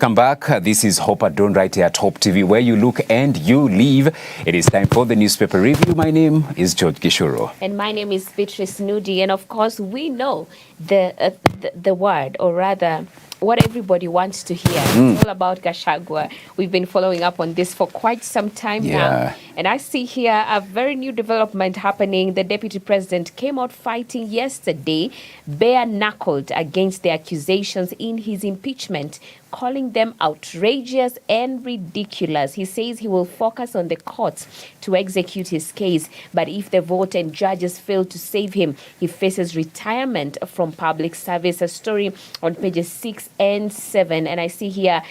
Welcome back. This is Hope at Dawn right here at Hope TV, where you look and you live. It is time for the newspaper review. My name is George Gishuru. And my name is Beatrice Nudi. And of course, we know the word, or rather, what everybody wants to hear. It's all about Gachagua. We've been following up on this for quite some time now. And I see here a very new development happening. The deputy president came out fighting yesterday, bare-knuckled against the accusations in his impeachment, calling them outrageous and ridiculous. He says he will focus on the courts to execute his case, but if the vote and judges fail to save him, he faces retirement from public service. A story on pages 6 and 7. And I see here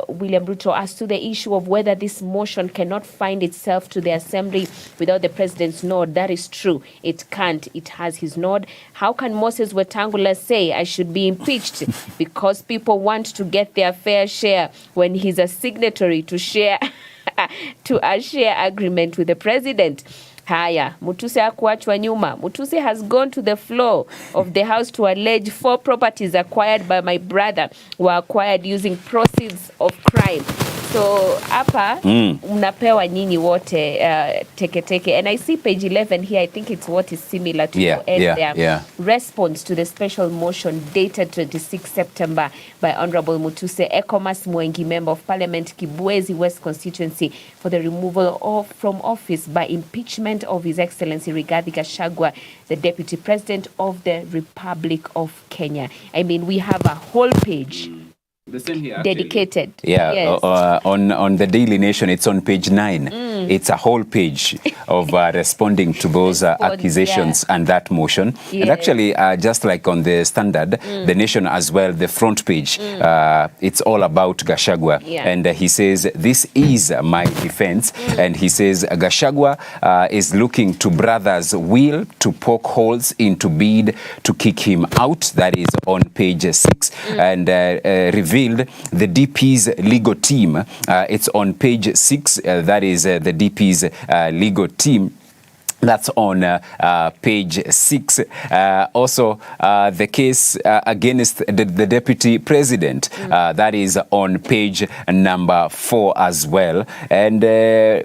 William Ruto asked to the issue of whether this motion cannot find itself to the assembly without the president's nod. That is true. It can't. It has his nod. How can Moses Wetangula say I should be impeached because people want to get their fair share when he's a signatory to share to a share agreement with the president? Haya, Mutuse hakuachwa nyuma. Mutuse has gone to the floor of the house to allege 4 properties acquired by my brother were acquired using proceeds of crime. So hapa mnapewa nyinyi wote teke. And I see page 11 here. I think it's what is similar to their response to the special motion dated 26 September by Honorable Mutuse Ekomas Mwengi, Member of Parliament, Kibwezi West constituency, for the removal from office by impeachment of His Excellency Rigathi Gachagua, the Deputy President of the Republic of Kenya. I mean, we have a whole page. The same here, dedicated. Yeah, yes. On the Daily Nation, it's on page 9. It's a whole page of responding to those accusations and that motion. Yes. And actually, just like on the Standard, the Nation as well, the front page, it's all about Gachagua. And he says, this is my defense. And he says, Gachagua is looking to brothers' will to poke holes into bid to kick him out. That is on page 6. And revealed the DP's legal team. It's on page 6. That is the DP's legal team. That's on page 6. Also, the case against the deputy president, that is on page number 4 as well. And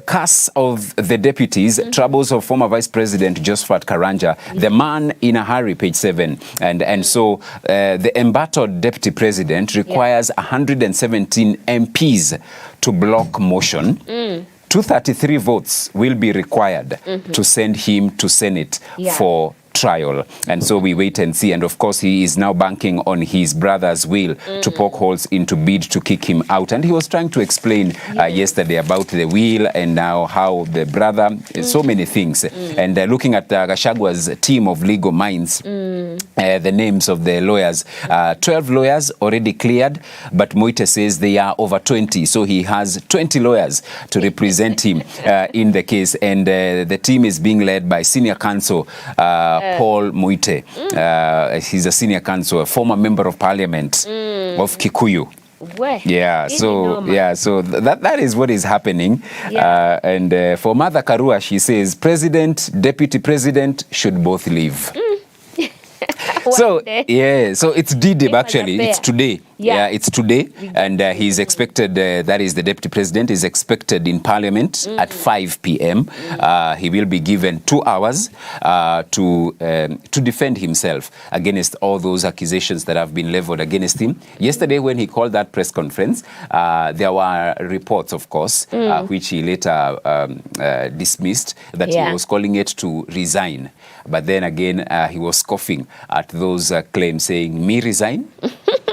curse of the deputies, troubles of former Vice President Josephat Karanja, the man in a hurry, page 7. And so the embattled deputy president requires 117 MPs to block motion. 233 votes will be required to send him to Senate for trial. And so we wait and see. And of course, he is now banking on his brother's will to poke holes into bid to kick him out. And he was trying to explain yesterday about the will and now how the brother, so many things. And looking at Gachagua's team of legal minds, the names of the lawyers, 12 lawyers already cleared, but Moite says they are over 20. So he has 20 lawyers to represent him in the case. And the team is being led by senior counsel Paul Moite. He's a senior counsel, a former member of parliament of Kikuyu. So that is what is happening. And for Martha Karua, she says president, deputy president should both leave. So it's DDIB actually. It's today. It's today, and he's expected. That is the deputy president is expected in Parliament at 5 p.m. He will be given 2 hours to defend himself against all those accusations that have been leveled against him. Yesterday, when he called that press conference, there were reports, of course, which he later dismissed, that he was calling it to resign. But then again, he was scoffing at those claims, saying, "Me resign?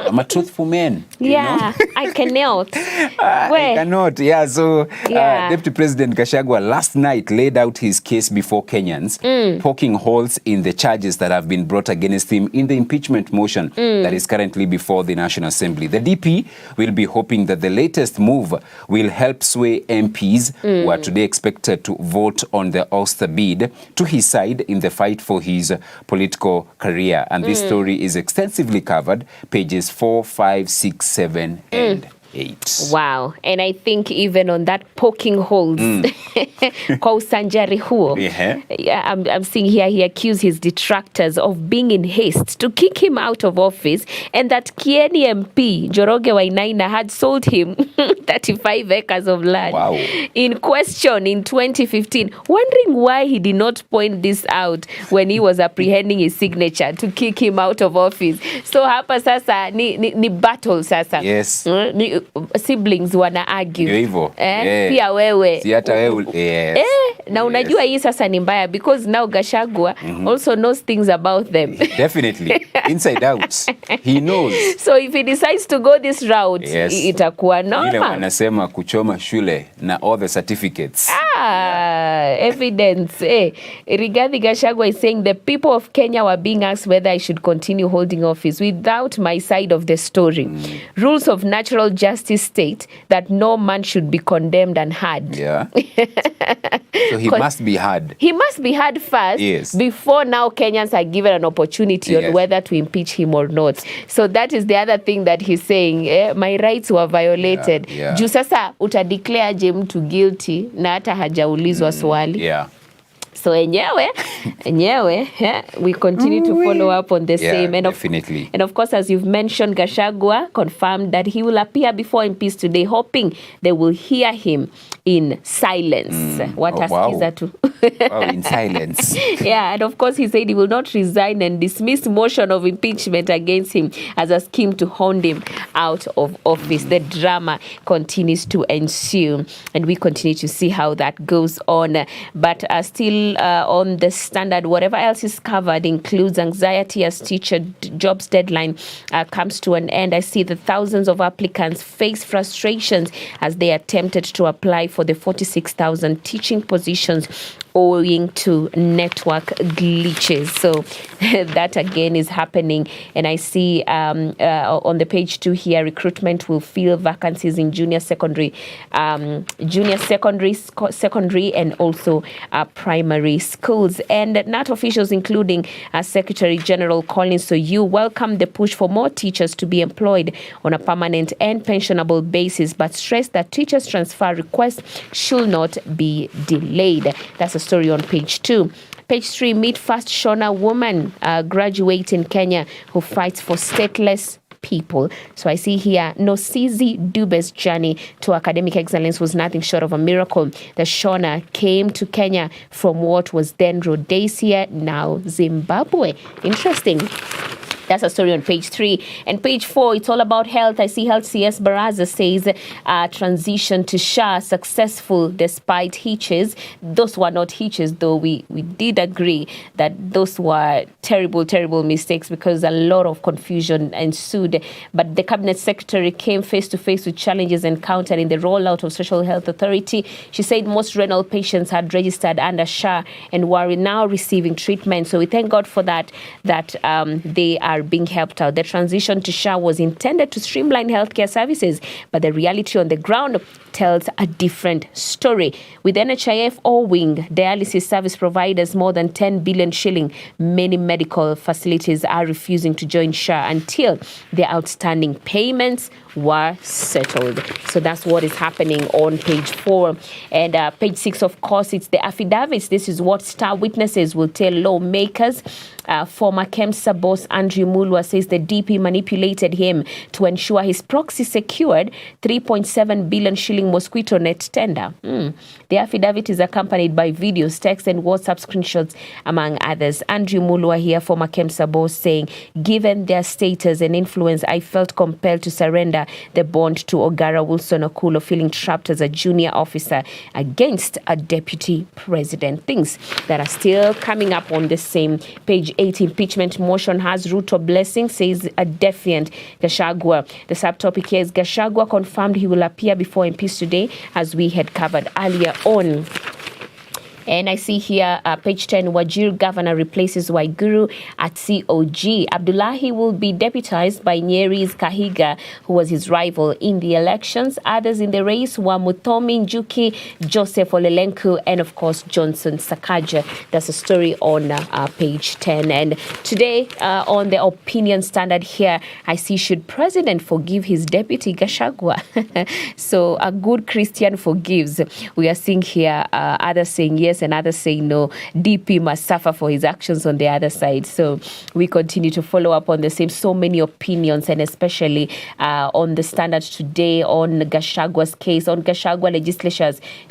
I'm a truthful man." I cannot. I cannot. So Deputy President Gachagua last night laid out his case before Kenyans, poking holes in the charges that have been brought against him in the impeachment motion that is currently before the National Assembly. The DP will be hoping that the latest move will help sway MPs who are today expected to vote on the Ulster bid to his side in the fight for his political career. And this story is extensively covered, pages 4, 5, 6, 7, and 8. Wow. And I think even on that poking holes, kwa usanjari huo, I'm seeing here he accused his detractors of being in haste to kick him out of office, and that Kieni MP, Njoroge Wainaina, had sold him 35 acres of land. Wow. In question in 2015, wondering why he did not point this out when he was apprehending his signature to kick him out of office. So hapa sasa ni battle sasa. Yes. Ni siblings wana argue. Hivyo. Pia wewe. Si hata wewe. Yes. Na unajua hii sasa ni mbaya because now Gachagua also knows things about them. Definitely. Inside out. He knows. So if he decides to go this route, itakuwa normal. Ile wanasema kuchoma shule na all the certificates. Evidence. Rigathi Gachagua is saying the people of Kenya were being asked whether I should continue holding office without my side of the story. Rules of natural justice state that no man should be condemned and heard. Yeah. So he must be heard. He must be heard first before now Kenyans are given an opportunity on whether to impeach him or not. So that is the other thing that he's saying. My rights were violated. Juu sasa utadeclare je mtu guilty na hata hajaulizwa swali. So enyewe, we continue to follow up on the same. And definitely. And of course, as you've mentioned, Gachagua confirmed that he will appear before MPs today, hoping they will hear him in silence. Watasikiza tu. In silence. And of course, he said he will not resign and dismiss motion of impeachment against him as a scheme to hound him out of office. The drama continues to ensue, and we continue to see how that goes on. But still on the Standard, whatever else is covered includes anxiety as teacher jobs deadline comes to an end. I see the thousands of applicants face frustrations as they attempted to apply for the 46,000 teaching positions owing to network glitches. So that again is happening. And I see on the page 2 here, recruitment will fill vacancies in junior secondary, secondary and also primary schools. And NAT officials, including Secretary General Collins Soyu, welcome the push for more teachers to be employed on a permanent and pensionable basis, but stress that teachers transfer requests should not be delayed. That's a story on page 2. Page 3, meet first Shona woman graduate in Kenya who fights for stateless people. So I see here, Nosizi Dube's journey to academic excellence was nothing short of a miracle. The Shona came to Kenya from what was then Rhodesia, now Zimbabwe. Interesting. That's a story on page 3. And page 4, it's all about health. I see Health CS Baraza says transition to SHA successful despite hitches. Those were not hitches, though we did agree that those were terrible, terrible mistakes because a lot of confusion ensued. But the Cabinet Secretary came face to face with challenges encountered in the rollout of Social Health Authority. She said most renal patients had registered under SHA and were now receiving treatment. So we thank God for that they are being helped out. The transition to SHA was intended to streamline healthcare services, but the reality on the ground tells a different story. With NHIF owing dialysis service providers more than 10 billion shilling, many medical facilities are refusing to join SHA until their outstanding payments were settled. So that's what is happening on page 4. And page 6, of course, it's the affidavits. This is what star witnesses will tell lawmakers. Former KEMSA boss Andrew Mulwa says the DP manipulated him to ensure his proxy secured 3.7 billion shilling mosquito net tender. The affidavit is accompanied by videos, text and WhatsApp screenshots, among others. Andrew Mulwa here, former KEMSA boss, saying, given their status and influence, I felt compelled to surrender the bond to Ogara Wilson Okulo, feeling trapped as a junior officer against a deputy president. Things that are still coming up on the same page 8. Impeachment motion has Ruto blessing, says a defiant Gachagua. The subtopic here is Gachagua confirmed he will appear before MPs today, as we had covered earlier on. And I see here, page 10, Wajir governor replaces Waiguru at COG. Abdullahi will be deputized by Nyeri's Kahiga, who was his rival in the elections. Others in the race were Mutomi Njuki, Joseph Olelenku, and of course, Johnson Sakaja. That's a story on page 10. And today, on the opinion standard here, I see, should president forgive his deputy Gachagua? So a good Christian forgives. We are seeing here others saying yes and others saying no. DP must suffer for his actions on the other side. So we continue to follow up on the same. So many opinions, and especially on the standard today on Gachagua's case. On Gachagua,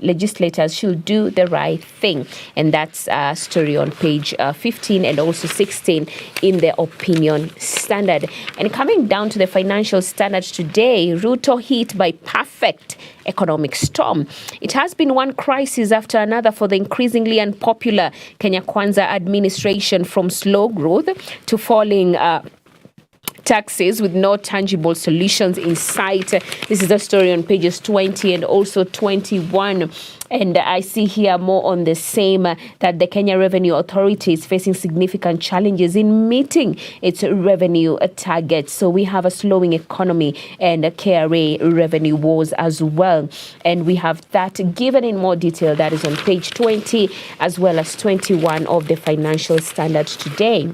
legislators should do the right thing. And that's a story on page 15 and also 16 in the opinion standard. And coming down to the financial standards today, Ruto hit by perfect economic storm. It has been one crisis after another for the increasingly unpopular Kenya Kwanza administration, from slow growth to falling taxes with no tangible solutions in sight. This is the story on pages 20 and also 21. And I see here more on the same, that the Kenya Revenue Authority is facing significant challenges in meeting its revenue targets. So we have a slowing economy and a KRA revenue woes as well. And we have that given in more detail. That is on page 20 as well as 21 of the Financial Standards today.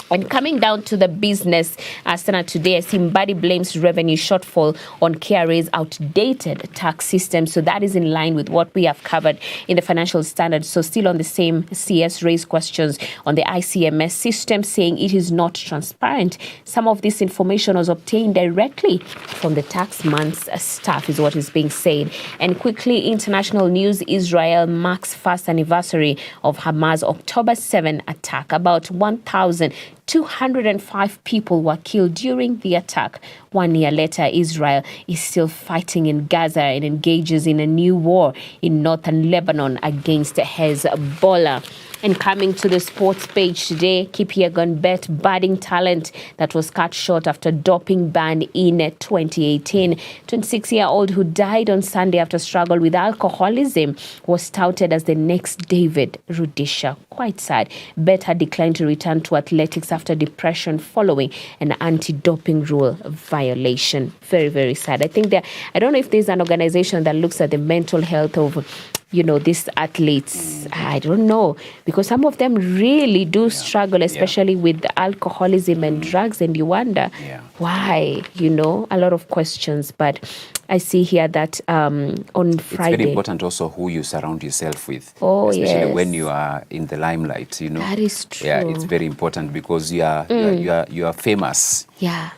And coming down to the business standard today, I see Mbadi blames revenue shortfall on KRA's outdated tax system. So that is in line with what we have covered in the financial standards. So still on the same, CS raised questions on the ICMS system, saying it is not transparent. Some of this information was obtained directly from the tax month's staff, is what is being said. And quickly, international news, Israel marks first anniversary of Hamas' October 7 attack. About 1,205 people were killed during the attack. 1 year later, Israel is still fighting in Gaza and engages in a new war in northern Lebanon against Hezbollah. And coming to the sports page today, Kipyegon bet budding talent that was cut short after doping ban in 2018. 26-year-old who died on Sunday after struggle with alcoholism was touted as the next David Rudisha. Quite sad. Bet had declined to return to athletics after depression following an anti-doping rule violation. Very, very sad. I don't know if there's an organization that looks at the mental health of these athletes. I don't know, because some of them really do struggle, especially with alcoholism and drugs, and you wonder why, a lot of questions. But I see here that on Friday... It's very important also who you surround yourself with, especially when you are in the limelight, That is true. Yeah, it's very important because you are famous. Yeah.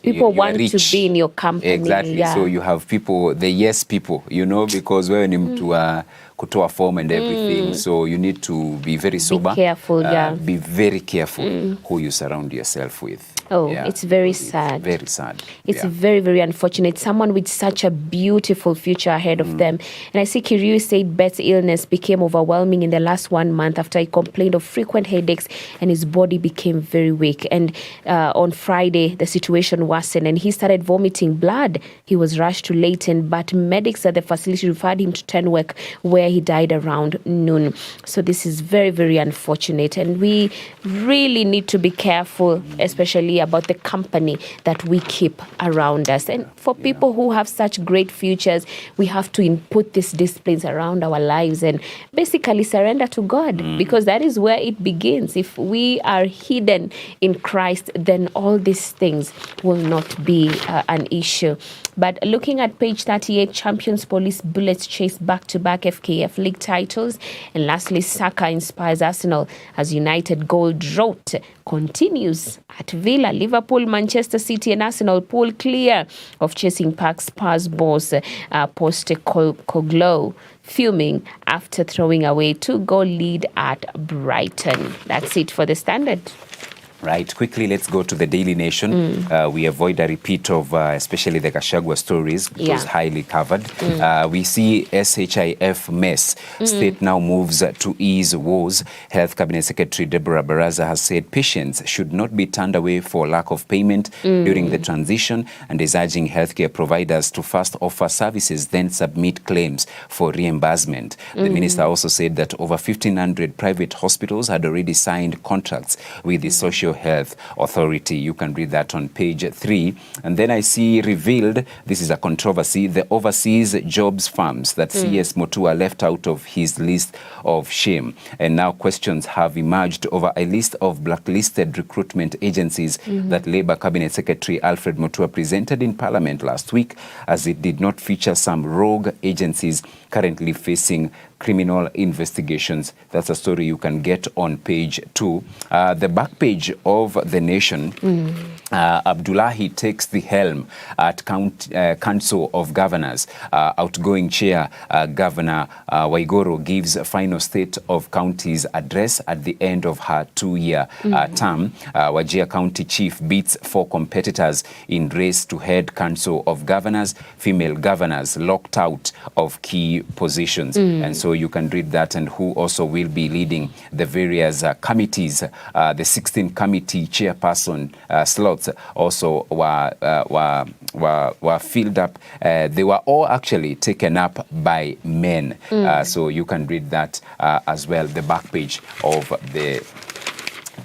People want to be in your company. Exactly. Yeah. So you have people, the yes people, because when you to kutoa form and everything, so you need to be very sober. Be careful, Be very careful who you surround yourself with. It's very sad. Very sad. It's very, very unfortunate. Someone with such a beautiful future ahead of them. And I see Kiriu said Bet's illness became overwhelming in the last 1 month after he complained of frequent headaches and his body became very weak. And on Friday, the situation worsened and he started vomiting blood. He was rushed to Leighton, but medics at the facility referred him to Tenwek, where he died around noon. So this is very, very unfortunate. And we really need to be careful, especially about the company that we keep around us. And for people who have such great futures, we have to input these disciplines around our lives and basically surrender to God, because that is where it begins. If we are hidden in Christ, then all these things will not be an issue. But looking at page 38, Champions Police Bullets chase back-to-back FKF League titles. And lastly, Saka inspires Arsenal as United goal drought continues at Villa. Liverpool, Manchester City and Arsenal pull clear of chasing Park Spurs boss Postecoglou, fuming after throwing away 2-goal lead at Brighton. That's it for the Standard. Right, quickly, let's go to the Daily Nation. We avoid a repeat of especially the Gachagua stories. It was highly covered. We see SHIF mess. State now moves to ease woes. Health Cabinet Secretary Deborah Baraza has said patients should not be turned away for lack of payment during the transition, and is urging healthcare providers to first offer services, then submit claims for reimbursement. The minister also said that over 1,500 private hospitals had already signed contracts with the Social Health Authority. You can read that on page 3. And then I see revealed, this is a controversy, the overseas jobs firms that CS Mutua left out of his list of shame. And now questions have emerged over a list of blacklisted recruitment agencies that Labour Cabinet Secretary Alfred Mutua presented in Parliament last week, as it did not feature some rogue agencies currently facing criminal investigations. That's a story you can get on page 2. The back page of The Nation, Abdullahi takes the helm at Council of Governors. Outgoing chair Governor Waiguru gives a final State of Counties address at the end of her 2-year term. Wajir County Chief beats 4 competitors in race to head Council of Governors. Female governors locked out of key positions. And so you can read that, and who also will be leading the various committees. The 16 committee chairperson slots also were filled up. They were all actually taken up by men. So you can read that as well, the back page of the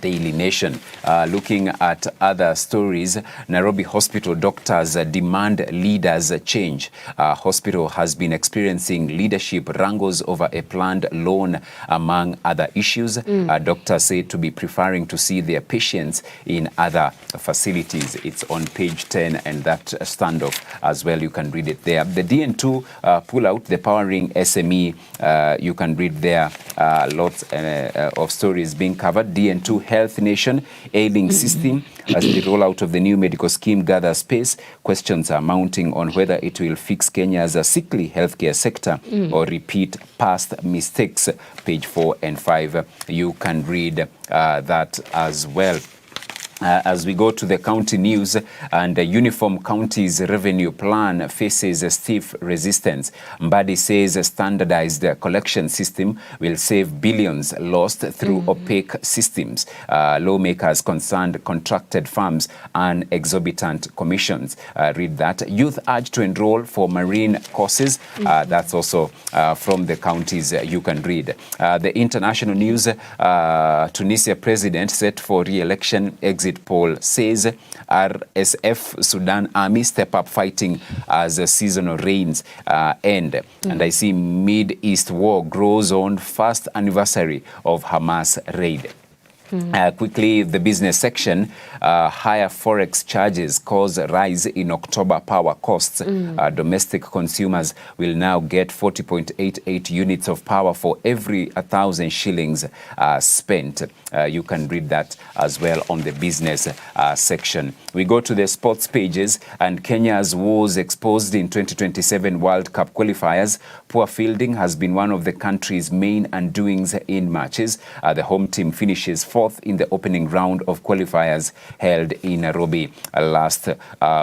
Daily Nation. Looking at other stories, Nairobi Hospital doctors demand leaders change. Hospital has been experiencing leadership wrangles over a planned loan, among other issues. Doctors say to be preferring to see their patients in other facilities. It's on page 10, and that standoff as well, you can read it there. The DN2 pull out, the powering SME, you can read there lots of stories being covered. DN2 Health Nation, ailing system as the rollout of the new medical scheme gathers pace. Questions are mounting on whether it will fix Kenya's sickly healthcare sector or repeat past mistakes. Page 4 and 5, you can read that as well. As we go to the county news, and the Uniform Counties Revenue Plan faces a stiff resistance. Mbadi says a standardized collection system will save billions lost through opaque systems. Lawmakers concerned contracted firms and exorbitant commissions. Read that. Youth urged to enroll for marine courses. That's also from the counties, you can read. The international news, Tunisia president set for re-election. Exit poll says RSF Sudan army step up fighting as seasonal rains end. And I see Mid-East war grows on first anniversary of Hamas raid. Quickly, the business section, higher forex charges cause rise in October power costs. Domestic consumers will now get 40.88 units of power for every 1,000 shillings spent. You can read that as well on the business section. We go to the sports pages, and Kenya's woes exposed in 2027 World Cup qualifiers. Poor fielding has been one of the country's main undoings in matches. The home team finishes 4th in the opening round of qualifiers held in Nairobi last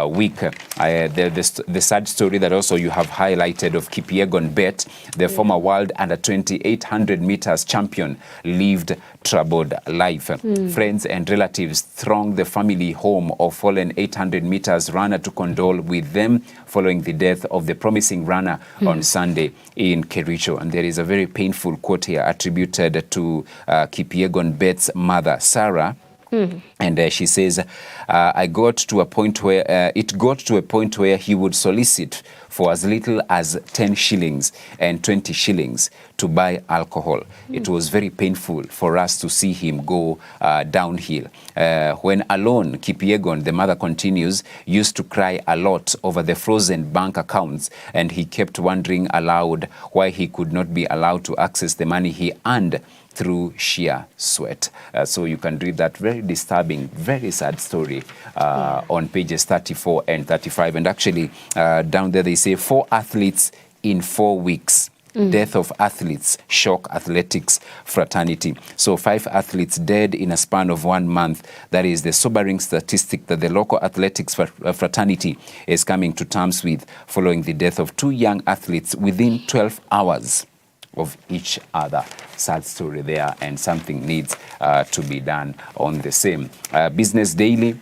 week. The sad story that also you have highlighted of Kipyegon Bet, the former world under 2800 meters champion, lived troubled life. Friends and relatives thronged the family home of fallen 800 meters runner to condole with them following the death of the promising runner on Sunday in Kericho. And there is a very painful quote here attributed to Kipyegon Bet's mother, Sarah. And she says, it got to a point where he would solicit for as little as 10 shillings and 20 shillings to buy alcohol. It was very painful for us to see him go downhill. When alone, Kipyegon, the mother continues, used to cry a lot over the frozen bank accounts, and he kept wondering aloud why he could not be allowed to access the money he earned through sheer sweat. So you can read that very disturbing, very sad story on pages 34 and 35. And actually, down there they say 4 athletes in 4 weeks Death of athletes shock athletics fraternity. So 5 athletes dead in a span of 1 month. That is the sobering statistic that the local athletics fraternity is coming to terms with following the death of 2 young athletes within 12 hours of each other. Sad story there, and something needs to be done on the same. Business Daily.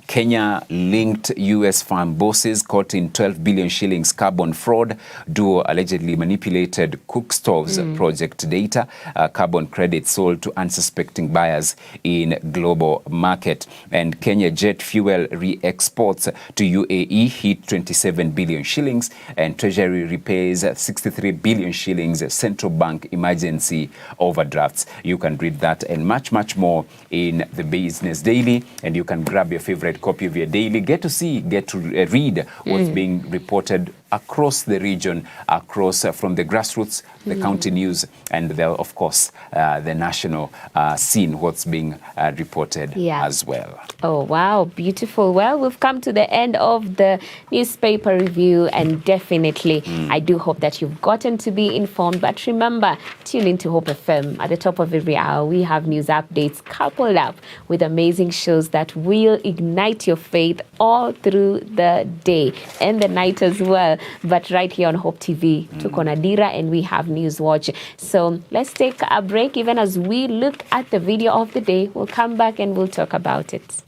Kenya-linked US farm bosses caught in 12 billion shillings carbon fraud. Duo allegedly manipulated Cook Stoves project data. Carbon credits sold to unsuspecting buyers in global market. And Kenya jet fuel re-exports to UAE hit 27 billion shillings. And Treasury repays 63 billion shillings central bank emergency overdrafts. You can read that and much, much more in the Business Daily. And you can grab your favorite copy of your daily, get to read what's being reported across the region, across from the grassroots, the county news, and of course the national scene, what's being reported as well. Oh, wow, beautiful. Well, we've come to the end of the newspaper review, and definitely I do hope that you've gotten to be informed. But remember, tune into Hope FM. At the top of every hour, we have news updates coupled up with amazing shows that will ignite your faith all through the day and the night as well. But right here on Hope TV, tuko na Dira and we have News Watch. So let's take a break even as we look at the video of the day. We'll come back and we'll talk about it.